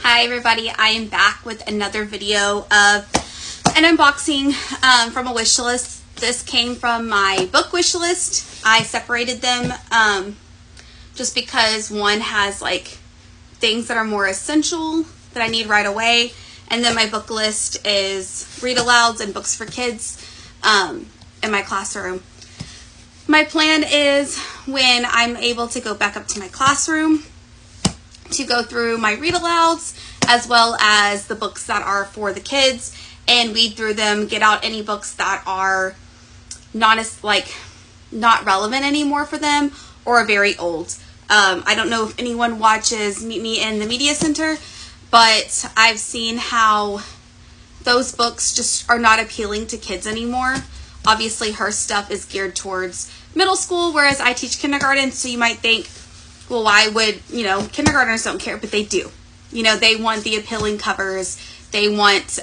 Hi everybody, I am back with another video of an unboxing from a wish list. This came from my book wish list. I separated them just because one has like things that are more essential that I need right away, and then my book list is read alouds and books for kids in my classroom. My plan is when I'm able to go back up to my classroom to go through my read alouds as well as the books that are for the kids and read through them, get out any books that are not relevant anymore for them or are very old. I don't know if anyone watches Meet Me in the Media Center, but I've seen how those books just are not appealing to kids anymore. Obviously her stuff is geared towards middle school, whereas I teach kindergarten, so you might think, well, why would, kindergartners don't care, but they do. They want the appealing covers. They want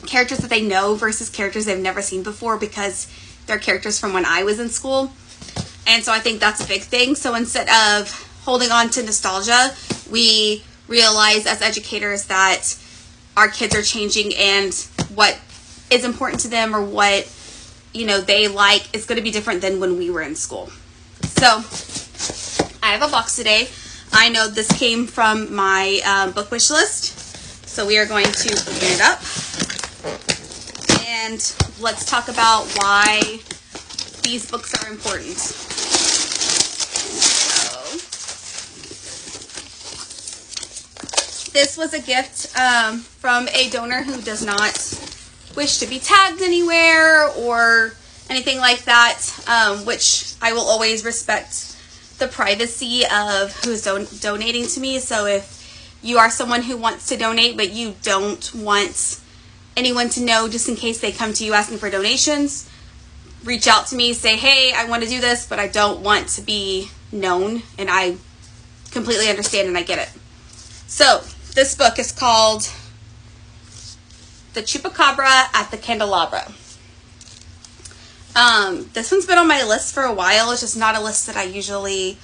characters that they know versus characters they've never seen before because they're characters from when I was in school. And so I think that's a big thing. So instead of holding on to nostalgia, we realize as educators that our kids are changing and what is important to them or what, they like is going to be different than when we were in school. So I have a box today. I know this came from my book wish list, so we are going to open it up and let's talk about why these books are important. So, this was a gift from a donor who does not wish to be tagged anywhere or anything like that, which I will always respect the privacy of who's donating to me. So if you are someone who wants to donate but you don't want anyone to know just in case they come to you asking for donations, reach out to me, say, hey, I want to do this but I don't want to be known, and I completely understand and I get it. So this book is called The Chupacabra at the Candelabra. This one's been on my list for a while. It's just not a list that I usually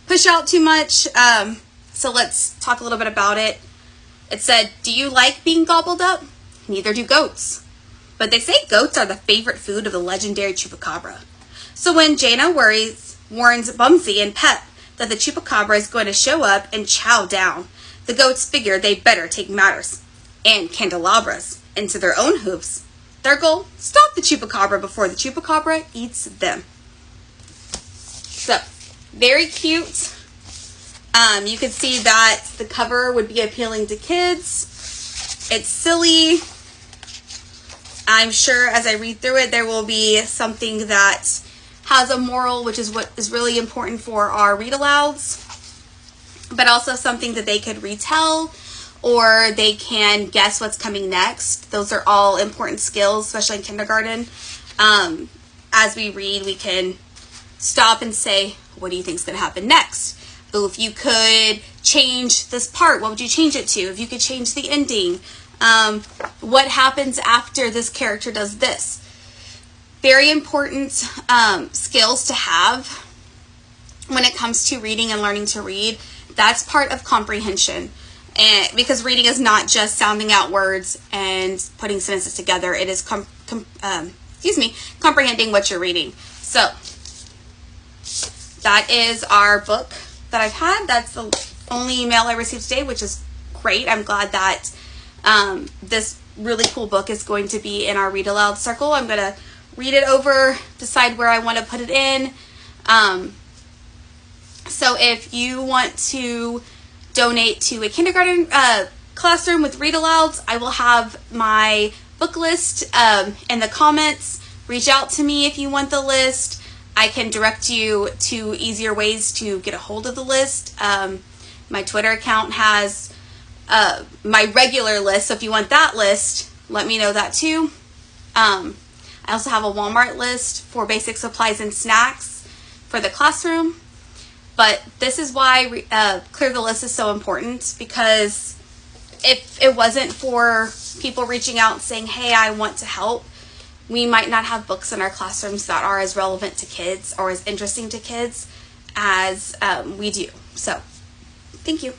push out too much. So let's talk a little bit about it. It said, do you like being gobbled up? Neither do goats. But they say goats are the favorite food of the legendary Chupacabra. So when Jaina warns Bumsy and Pep that the Chupacabra is going to show up and chow down, the goats figure they better take matters and candelabras into their own hooves. Their goal, stop the Chupacabra before the Chupacabra eats them. So, very cute. You can see that the cover would be appealing to kids. It's silly. I'm sure as I read through it, there will be something that has a moral, which is what is really important for our read alouds, but also something that they could retell, or they can guess what's coming next. Those are all important skills, especially in kindergarten. As we read, we can stop and say, what do you think is going to happen next? Oh, if you could change this part, what would you change it to? If you could change the ending, what happens after this character does this? Very important skills to have when it comes to reading and learning to read. That's part of comprehension. And because reading is not just sounding out words and putting sentences together, it is comprehending what you're reading. So that is our book that I've had. That's the only email I received today, which is great. I'm glad that this really cool book is going to be in our read aloud circle. I'm going to read it over, decide where I want to put it in. So if you want to donate to a kindergarten classroom with read alouds, I will have my book list in the comments. Reach out to me if you want the list. I can direct you to easier ways to get a hold of the list. My Twitter account has my regular list, so if you want that list, let me know that too. I also have a Walmart list for basic supplies and snacks for the classroom. But this is why Clear the List is so important, because if it wasn't for people reaching out and saying, hey, I want to help, we might not have books in our classrooms that are as relevant to kids or as interesting to kids as we do. So, thank you.